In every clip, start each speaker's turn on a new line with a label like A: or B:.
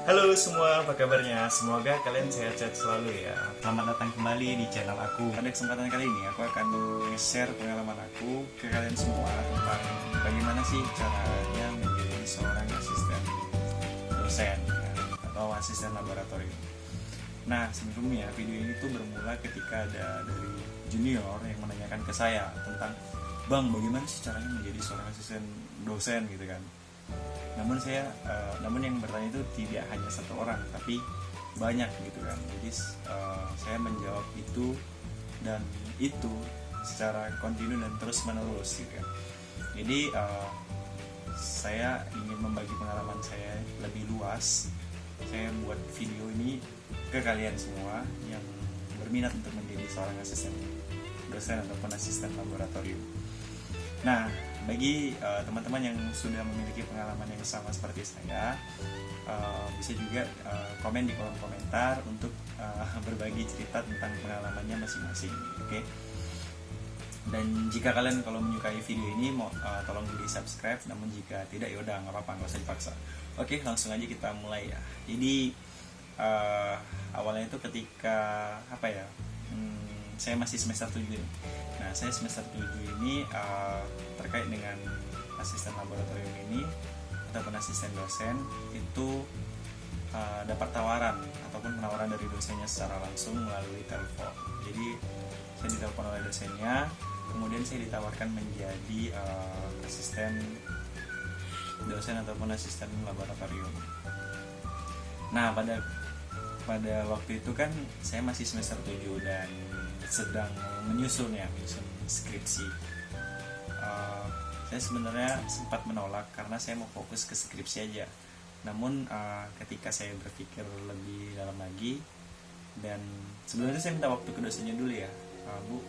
A: Halo semua, apa kabarnya? Semoga kalian sehat-sehat selalu ya. Selamat datang kembali di channel aku. Pada kesempatan kali ini aku akan nge-share pengalaman aku ke kalian semua tentang bagaimana sih caranya menjadi seorang asisten dosen ya, atau asisten laboratorium. Nah, sebelumnya video ini tuh bermula ketika ada dari junior yang menanyakan ke saya tentang, "Bang, bagaimana sih caranya menjadi seorang asisten dosen?" gitu kan. Namun yang bertanya itu tidak hanya satu orang, tapi banyak gitu kan. Jadi saya menjawab itu dan itu secara kontinu dan terus menerus gitu kan. Jadi saya ingin membagi pengalaman saya lebih luas. Saya buat video ini ke kalian semua yang berminat untuk menjadi seorang asisten dosen ataupun asisten laboratorium. Nah, bagi teman-teman yang sudah memiliki pengalaman yang sama seperti saya, bisa juga komen di kolom komentar untuk berbagi cerita tentang pengalamannya masing-masing, oke? Dan jika kalian kalau menyukai video ini, tolong di subscribe. Namun jika tidak, yaudah nggak apa-apa, nggak usah dipaksa. Oke, langsung aja kita mulai ya. Jadi awalnya itu ketika saya masih semester 7. Nah, saya semester 7 ini terkait dengan asisten laboratorium ini ataupun asisten dosen itu dapat tawaran ataupun penawaran dari dosennya secara langsung melalui telepon. Jadi saya ditelepon oleh dosennya, kemudian saya ditawarkan menjadi asisten dosen ataupun asisten laboratorium. Nah, pada waktu itu kan saya masih semester 7 dan sedang menyusun skripsi. Saya sebenarnya sempat menolak karena saya mau fokus ke skripsi aja. Namun ketika saya berpikir lebih dalam lagi, dan sebenarnya saya minta waktu ke dosennya dulu ya, Bu,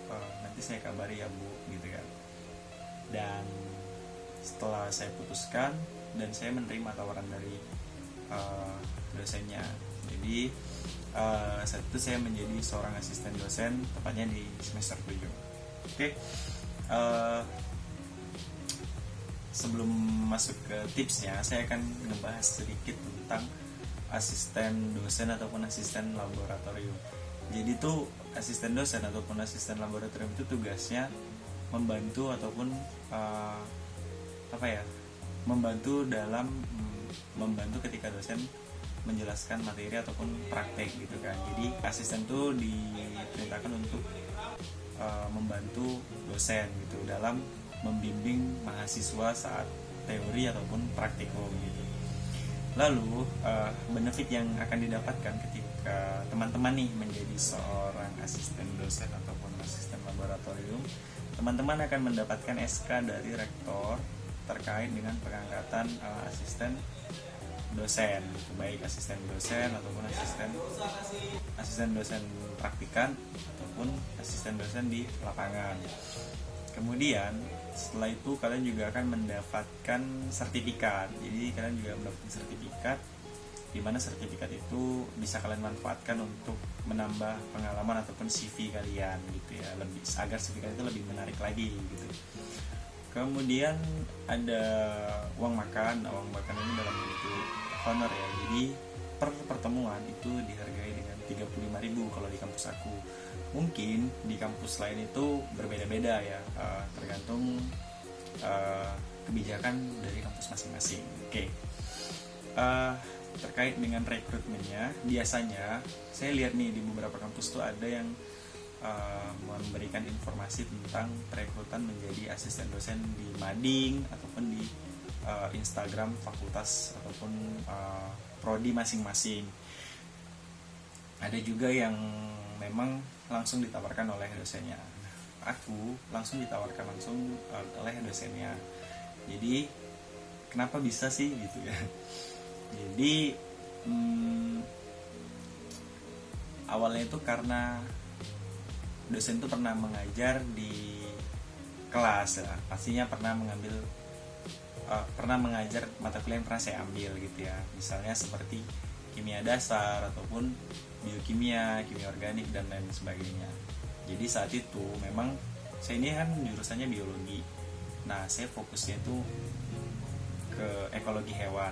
A: nanti saya kabari ya Bu, gitu kan. Dan setelah saya putuskan dan saya menerima tawaran dari dosennya, jadi saat itu saya menjadi seorang asisten dosen, tepatnya di semester 7. Oke, sebelum masuk ke tipsnya, saya akan ngebahas sedikit tentang asisten dosen ataupun asisten laboratorium. Jadi tuh asisten dosen ataupun asisten laboratorium itu tugasnya membantu ataupun membantu ketika dosen menjelaskan materi ataupun praktek gitu kan. Jadi asisten tuh diperintahkan untuk membantu dosen gitu dalam membimbing mahasiswa saat teori ataupun praktikum gitu. Lalu benefit yang akan didapatkan ketika teman-teman nih menjadi seorang asisten dosen ataupun asisten laboratorium, teman-teman akan mendapatkan SK dari rektor terkait dengan pengangkatan asisten dosen, baik asisten dosen ataupun asisten dosen praktikan ataupun asisten dosen di lapangan. Kemudian setelah itu kalian juga akan mendapatkan sertifikat. Jadi kalian juga mendapatkan sertifikat, di mana sertifikat itu bisa kalian manfaatkan untuk menambah pengalaman ataupun CV kalian gitu ya, agar sertifikat itu lebih menarik lagi gitu. Kemudian ada uang makan ini dalam bentuk honor ya. Jadi per pertemuan itu dihargai dengan 35.000 kalau di kampus aku. Mungkin di kampus lain itu berbeda-beda ya, tergantung kebijakan dari kampus masing-masing. Oke. Terkait dengan rekrutmennya, biasanya saya lihat nih di beberapa kampus tuh ada yang memberikan informasi tentang perekrutan menjadi asisten dosen di mading ataupun di Instagram fakultas ataupun prodi masing-masing. Ada juga yang memang langsung ditawarkan oleh dosennya. Aku langsung ditawarkan langsung oleh dosennya. Jadi kenapa bisa sih gitu ya? Jadi awalnya itu karena dosen itu pernah mengajar di kelas ya, pastinya pernah mengajar mata kuliah yang pernah saya ambil gitu ya, misalnya seperti kimia dasar ataupun biokimia, kimia organik dan lain sebagainya. Jadi saat itu memang saya ini kan jurusannya biologi, nah saya fokusnya itu ke ekologi hewan.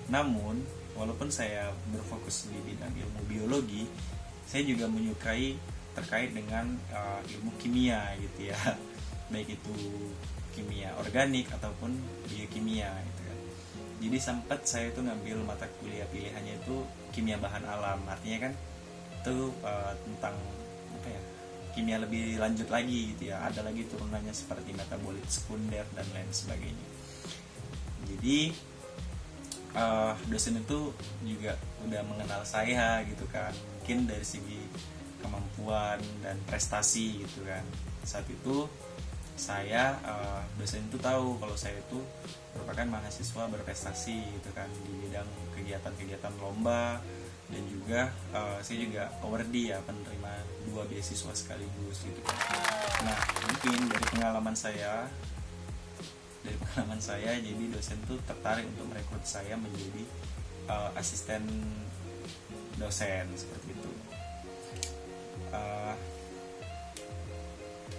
A: Namun walaupun saya berfokus di bidang ilmu biologi, saya juga menyukai terkait dengan ilmu kimia gitu ya, baik itu kimia organik ataupun biokimia gitu kan. Jadi sempat saya tuh ngambil mata kuliah pilihannya itu kimia bahan alam, artinya kan itu tentang apa ya, kimia lebih lanjut lagi gitu ya, ada lagi turunannya seperti metabolit sekunder dan lain sebagainya. Jadi dosen itu juga udah mengenal saya gitu kan, mungkin dari segi kemampuan dan prestasi gitu kan. Saat itu saya dosen itu tahu kalau saya itu merupakan mahasiswa berprestasi gitu kan di bidang kegiatan-kegiatan lomba, dan juga saya juga awardee ya, penerima 2 beasiswa sekaligus gitu kan. Nah mungkin dari pengalaman saya jadi dosen tuh tertarik untuk merekrut saya menjadi asisten dosen seperti itu.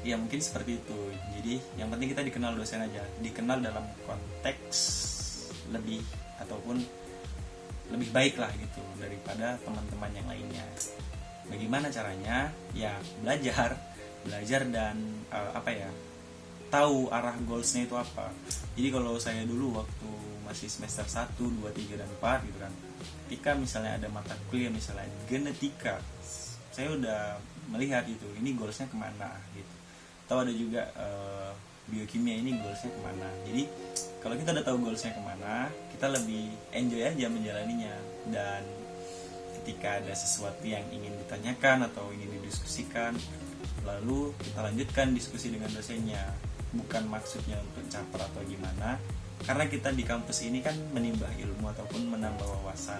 A: Ya mungkin seperti itu. Jadi yang penting kita dikenal dosen aja, dikenal dalam konteks lebih ataupun lebih baik lah gitu daripada teman-teman yang lainnya. Bagaimana caranya? Ya belajar dan tahu arah goalsnya itu apa. Jadi kalau saya dulu waktu masih semester 1, 2, 3, dan 4 gitu kan, ketika misalnya ada mata kuliah misalnya genetika, saya udah melihat itu, ini goalsnya kemana gitu. Atau ada juga biokimia, ini goalsnya kemana. Jadi kalau kita udah tahu goalsnya kemana, kita lebih enjoy aja menjalaninya. Dan ketika ada sesuatu yang ingin ditanyakan atau ingin didiskusikan, lalu kita lanjutkan diskusi dengan dosennya. Bukan maksudnya untuk caper atau gimana, karena kita di kampus ini kan menimba ilmu ataupun menambah wawasan.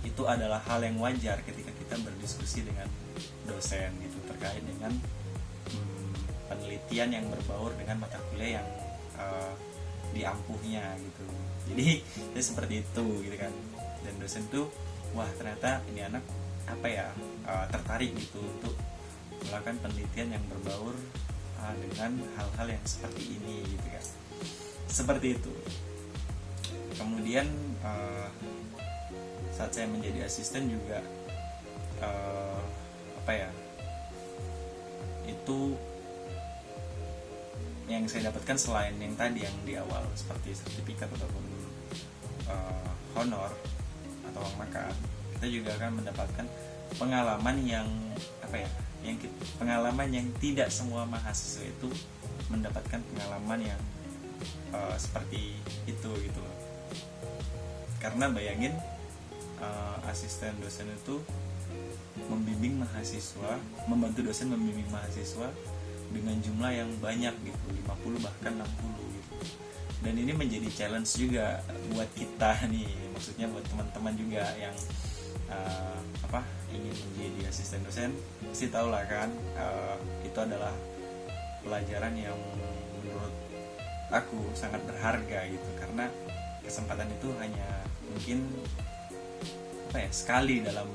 A: Itu adalah hal yang wajar ketika kita berdiskusi dengan dosen gitu terkait dengan penelitian yang berbaur dengan mata kuliah yang diampuhnya gitu. Jadi seperti itu gitu kan. Dan dosen tuh, wah ternyata ini anak tertarik gitu untuk melakukan penelitian yang berbaur dengan hal-hal yang seperti ini gitu kan. Seperti itu. Kemudian saat saya menjadi asisten juga itu yang saya dapatkan selain yang tadi yang di awal seperti sertifikat ataupun honor atau uang makan, kita juga akan mendapatkan pengalaman yang pengalaman yang tidak semua mahasiswa itu mendapatkan pengalaman yang seperti itu gitu loh. Karena bayangin asisten dosen itu membantu dosen membimbing mahasiswa dengan jumlah yang banyak gitu, 50 bahkan 60 gitu. Dan ini menjadi challenge juga buat kita nih, maksudnya buat teman-teman juga yang ingin menjadi asisten dosen. Pasti tahu lah kan, itu adalah pelajaran yang menurut aku sangat berharga gitu, karena kesempatan itu hanya mungkin sekali dalam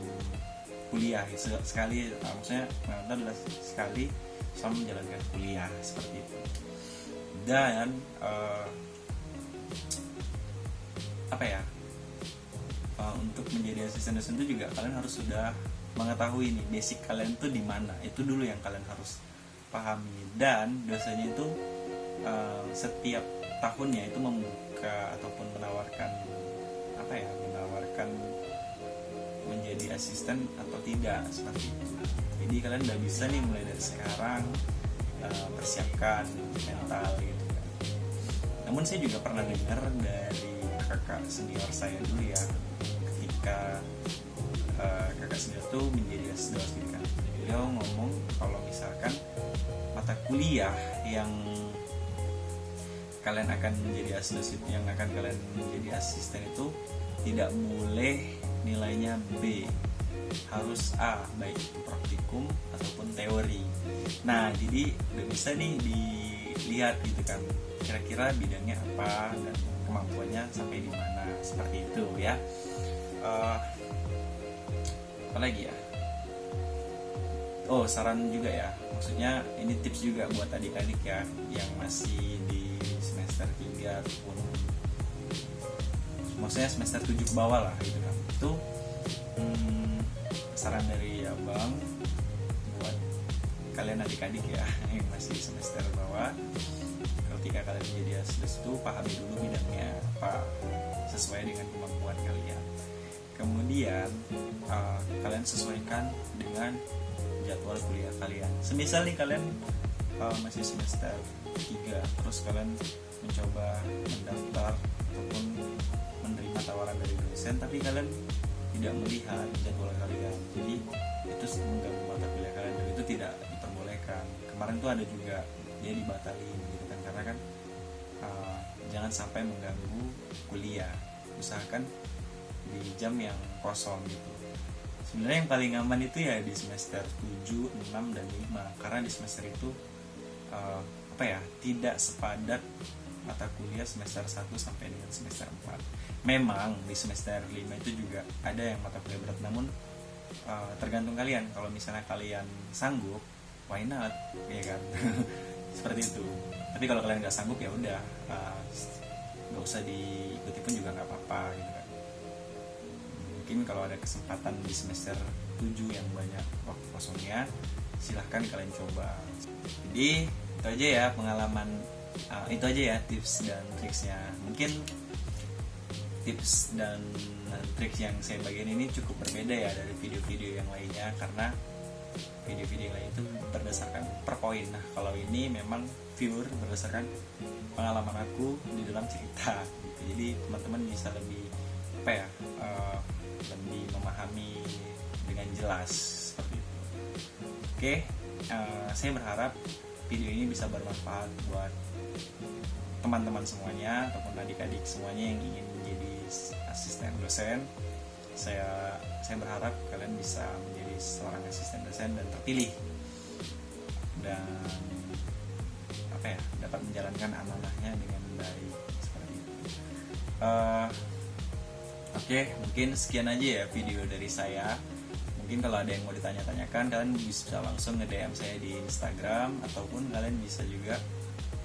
A: kuliah, sekali maksudnya itu adalah sekali selama menjalankan kuliah seperti itu. Dan untuk menjadi asisten dosen itu juga kalian harus sudah mengetahui nih basic kalian tuh di mana. Itu dulu yang kalian harus pahami. Dan dosennya itu setiap tahunnya itu membuka ataupun menawarkan menjadi asisten atau tidak seperti itu. Jadi kalian udah bisa nih mulai dari sekarang persiapkan mental gitu kan. Namun saya juga pernah dengar dari kakak senior saya dulu ya, ketika kakak senior tuh menjadi asdos gitu kan, beliau ngomong kalau misalkan mata kuliah yang kalian akan menjadi asdos itu, yang akan kalian menjadi asisten itu tidak boleh nilainya B, harus A, baik itu praktikum ataupun teori. Nah jadi udah bisa nih dilihat gitu kan, kira-kira bidangnya apa dan kemampuannya sampai di mana, seperti itu ya. Apalagi ya, saran juga ya, maksudnya ini tips juga buat adik-adik ya yang masih di semester 3 ataupun maksudnya semester 7 ke bawah lah gitu kan. itu saran dari abang buat kalian adik-adik ya yang masih semester bawah, ketika kalian menjadi asesdes itu pahami dulu bidangnya apa sesuai dengan kemampuan kalian. Kemudian kalian sesuaikan dengan jadwal kuliah kalian. Semisal nih kalian masih semester 3, terus kalian mencoba mendaftar ataupun menerima tawaran dari dosen, tapi kalian tidak melihat jadwal kalian, jadi itu mengganggu mata kuliah kalian dan itu tidak diperbolehkan. Kemarin tuh ada juga dia dibatalin gitu kan, karena kan jangan sampai mengganggu kuliah, usahakan di jam yang kosong gitu. Sebenarnya yang paling aman itu ya di semester 7, 6, dan 5, karena di semester itu tidak sepadat mata kuliah semester 1 sampai dengan semester 4. Memang di semester 5 itu juga ada yang mata kuliah berat, namun tergantung kalian. Kalau misalnya kalian sanggup, why not, ya kan? Seperti itu. Tapi kalau kalian nggak sanggup ya udah, nggak usah diikuti pun juga nggak apa-apa gitu kan. Mungkin kalau ada kesempatan di semester 7 yang banyak waktu kosongnya, silahkan kalian coba. Jadi itu aja ya pengalaman, itu aja ya tips dan triksnya. Mungkin tips dan trik yang saya bagikan ini cukup berbeda ya dari video-video yang lainnya, karena video-video yang lain itu berdasarkan per poin. Nah kalau ini memang pure berdasarkan pengalaman aku di dalam cerita gitu. Jadi teman-teman bisa lebih lebih memahami dengan jelas seperti itu. Oke, saya berharap video ini bisa bermanfaat buat teman-teman semuanya ataupun adik-adik semuanya yang ingin menjadi asisten dosen. Saya berharap kalian bisa menjadi seorang asisten dosen dan terpilih, dan dapat menjalankan amanahnya dengan baik seperti itu. Oke, mungkin sekian aja ya video dari saya. Mungkin kalau ada yang mau ditanya-tanyakan, kalian bisa langsung nge-DM saya di Instagram, ataupun kalian bisa juga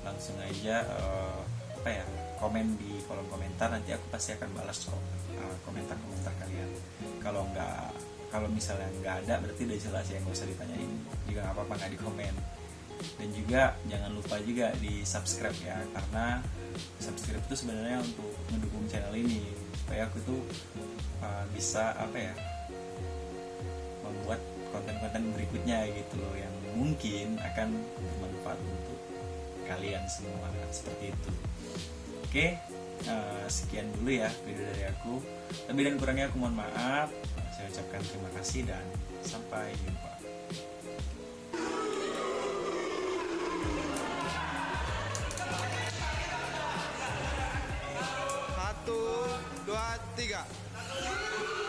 A: langsung aja komen di kolom komentar. Nanti aku pasti akan balas komentar-komentar kalian. Kalau misalnya nggak ada, berarti udah jelas ya, nggak usah ditanyain juga, nggak apa-apa nggak di komen. Dan juga jangan lupa juga di subscribe ya, karena subscribe itu sebenarnya untuk mendukung channel ini supaya aku tuh bisa membuat konten-konten berikutnya gitu loh, yang mungkin akan bermanfaat untuk kalian semua seperti itu. Oke, sekian dulu ya video dari aku. Lebih dan kurangnya aku mohon maaf. Saya ucapkan terima kasih dan sampai jumpa.
B: 1, 2, 3.